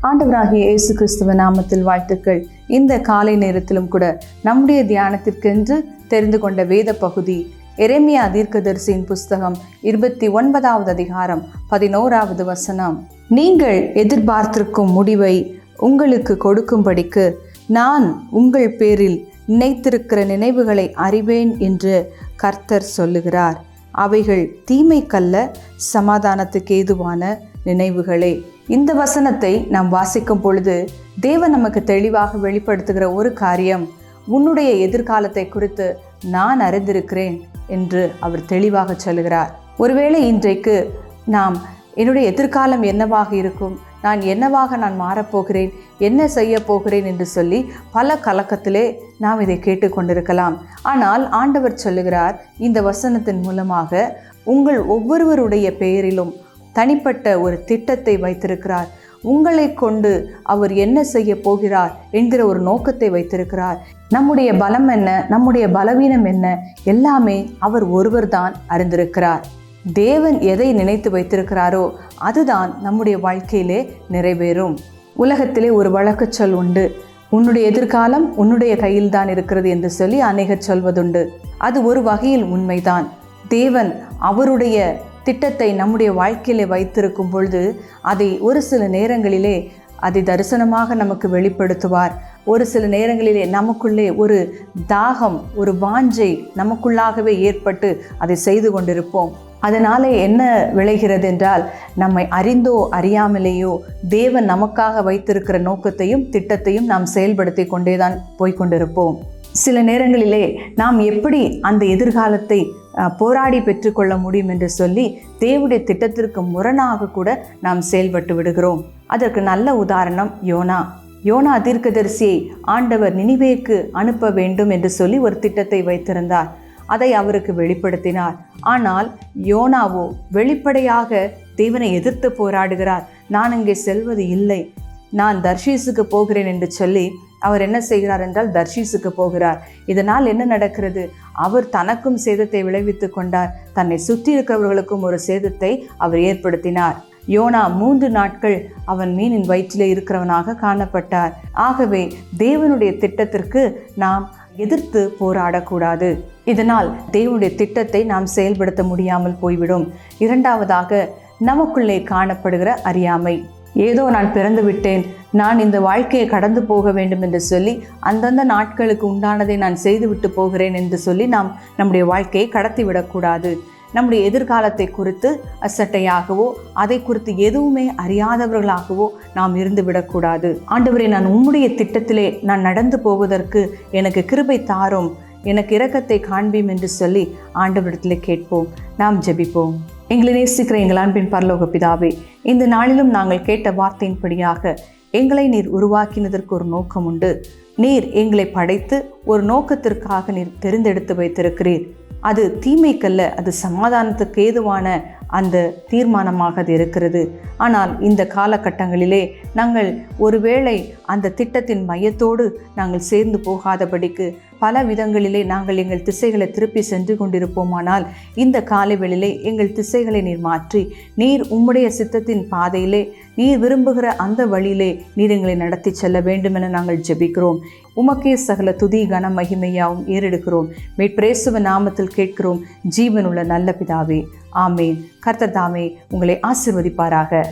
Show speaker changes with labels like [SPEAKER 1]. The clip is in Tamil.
[SPEAKER 1] ஆண்டவராகிய இயேசு கிறிஸ்துவ நாமத்தில் வாழ்த்துக்கள். இந்த காலை நேரத்திலும் கூட நம்முடைய தியானத்திற்கென்று தெரிந்து கொண்ட வேத பகுதி எரேமியா தீர்க்கதரிசியின் புஸ்தகம் 29வது அதிகாரம் 11வது வசனம். நீங்கள் எதிர்பார்த்திருக்கும் முடிவை உங்களுக்கு கொடுக்கும்படிக்கு நான் உங்கள் பேரில் நினைத்திருக்கிற நினைவுகளை அறிவேன் என்று கர்த்தர் சொல்லுகிறார். அவைகள் தீமைக்கல்ல, சமாதானத்துக்கு ஏதுவான நினைவுகளே. இந்த வசனத்தை நாம் வாசிக்கும் பொழுது தேவன் நமக்கு தெளிவாக வெளிப்படுத்துகிற ஒரு காரியம், உன்னுடைய எதிர்காலத்தை குறித்து நான் அறிந்திருக்கிறேன் என்று அவர் தெளிவாக சொல்லுகிறார். ஒருவேளை இன்றைக்கு நாம் என்னுடைய எதிர்காலம் என்னவாக இருக்கும், நான் மாறப்போகிறேன், என்ன செய்ய போகிறேன் என்று சொல்லி பல கலக்கத்திலே நாம் இதை கேட்டுக்கொண்டிருக்கலாம். ஆனால் ஆண்டவர் சொல்லுகிறார், இந்த வசனத்தின் மூலமாக உங்கள் ஒவ்வொருவருடைய பெயரிலும் தனிப்பட்ட ஒரு திட்டத்தை வைத்திருக்கிறார். உங்களை கொண்டு அவர் என்ன செய்ய போகிறார் என்கிற ஒரு நோக்கத்தை வைத்திருக்கிறார். நம்முடைய பலம் என்ன, நம்முடைய பலவீனம் என்ன, எல்லாமே அவர் ஒருவர் தான் அறிந்திருக்கிறார். தேவன் எதை நினைத்து வைத்திருக்கிறாரோ அதுதான் நம்முடைய வாழ்க்கையிலே நிறைவேறும். உலகத்திலே ஒரு வழக்குச் சொல் உண்டு, உன்னுடைய எதிர்காலம் உன்னுடைய கையில் தான் இருக்கிறது என்று சொல்லி அநேகர் சொல்வதுண்டு. அது ஒரு வகையில் உண்மைதான். தேவன் அவருடைய திட்டத்தை நம்முடைய வாழ்க்கையிலே வைத்திருக்கும் பொழுது அதை ஒரு சில நேரங்களிலே அதை தரிசனமாக நமக்கு வெளிப்படுத்துவார். ஒரு சில நேரங்களிலே நமக்குள்ளே ஒரு தாகம், ஒரு வாஞ்சை நமக்குள்ளாகவே ஏற்பட்டு அதை செய்து கொண்டிருப்போம். அதனாலே என்ன விளைகிறது என்றால், நம்மை அறிந்தோ அறியாமலேயோ தேவன் நமக்காக வைத்திருக்கிற நோக்கத்தையும் திட்டத்தையும் நாம் செயல்படுத்தி கொண்டேதான் போய்கொண்டிருப்போம். சில நேரங்களிலே நாம் எப்படி அந்த எதிர்காலத்தை போராடி பெற்றுக்கொள்ள முடியும் என்று சொல்லி தேவனுடைய திட்டத்திற்கு முரணாக கூட நாம் செயல்பட்டு விடுகிறோம். அதற்கு நல்ல உதாரணம் யோனா தீர்க்கதரிசியை ஆண்டவர் நினிவேக்கு அனுப்ப வேண்டும் என்று சொல்லி ஒரு திட்டத்தை வைத்திருந்தார். அதை அவருக்கு வெளிப்படுத்தினார். ஆனால் யோனாவோ வெளிப்படையாக தேவனை எதிர்த்து போராடுகிறார். நான் இங்கே செல்வது இல்லை, நான் தர்ஷீசுக்கு போகிறேன் என்று சொல்லி அவர் என்ன செய்கிறார் என்றால் தர்ஷீசுக்கு போகிறார். இதனால் என்ன நடக்கிறது? அவர் தனக்கும் சேதத்தை விளைவித்து கொண்டார், தன்னை சுற்றி இருக்கிறவர்களுக்கும் ஒரு சேதத்தை அவர் ஏற்படுத்தினார். யோனா 3 நாட்கள் அவன் மீனின் வயிற்றிலே இருக்கிறவனாக காணப்பட்டார். ஆகவே தேவனுடைய திட்டத்திற்கு நாம் எதிர்த்து போராடக்கூடாது. இதனால் தேவனுடைய திட்டத்தை நாம் செயல்படுத்த முடியாமல் போய்விடும். இரண்டாவதாக, நமக்குள்ளே காணப்படுகிற அறியாமை. ஏதோ நான் பிறந்து விட்டேன், நான் இந்த வாழ்க்கையை கடந்து போக வேண்டும் என்று சொல்லி அந்தந்த நாட்களுக்கு உண்டானதை நான் செய்துவிட்டு போகிறேன் என்று சொல்லி நாம் நம்முடைய வாழ்க்கையை கடத்தி விடக்கூடாது. நம்முடைய எதிர்காலத்தை குறித்து அசட்டையாகவோ அதை குறித்து எதுவுமே அறியாதவர்களாகவோ நாம் இருந்து விடக்கூடாது. ஆண்டவரே, நான் உம்முடைய திட்டத்திலே நான் நடந்து போவதற்கு எனக்கு கிருபை தாரும், எனக்கு இரக்கத்தை காண்பீம் என்று சொல்லி ஆண்டவரிடத்தில் கேட்போம். நாம் ஜெபிப்போம். எங்களை நேசிக்கிற எங்கள் அன்பின் பரலோக பிதாவே, இந்த நாளிலும் நாங்கள் கேட்ட வார்த்தையின்படியாக எங்களை நீர் உருவாக்கினதற்கு ஒரு நோக்கம் உண்டு. நீர் எங்களை படைத்து ஒரு நோக்கத்திற்காக நீர் தெரிந்தெடுத்து வைத்திருக்கிறீர். அது தீமைக்கல்ல, அது சமாதானத்துக்கு ஏதுவான அந்த தீர்மானமாக அது இருக்கிறது. ஆனால் இந்த காலகட்டங்களிலே நாங்கள் ஒருவேளை அந்த திட்டத்தின் மையத்தோடு நாங்கள் சேர்ந்து போகாதபடிக்கு பல விதங்களிலே நாங்கள் எங்கள் திசைகளை திருப்பி சென்று கொண்டிருப்போமானால், இந்த காலைவெளியிலே எங்கள் திசைகளை நீர் மாற்றி நீர் உம்முடைய சித்தத்தின் பாதையிலே நீர் விரும்புகிற அந்த வழியிலே நீர் எங்களை நடத்தி செல்ல வேண்டும் என நாங்கள் ஜெபிக்கிறோம். உமக்கே சகல துதி கன மகிமையாவும் ஏறெடுக்கிறோம். மீட்பிரேசுவ நாமத்தில் கேட்கிறோம், ஜீவனுள்ள நல்ல பிதாவே, ஆமேன். கர்த்தர் தாமே உங்களை ஆசீர்வதிப்பாராக.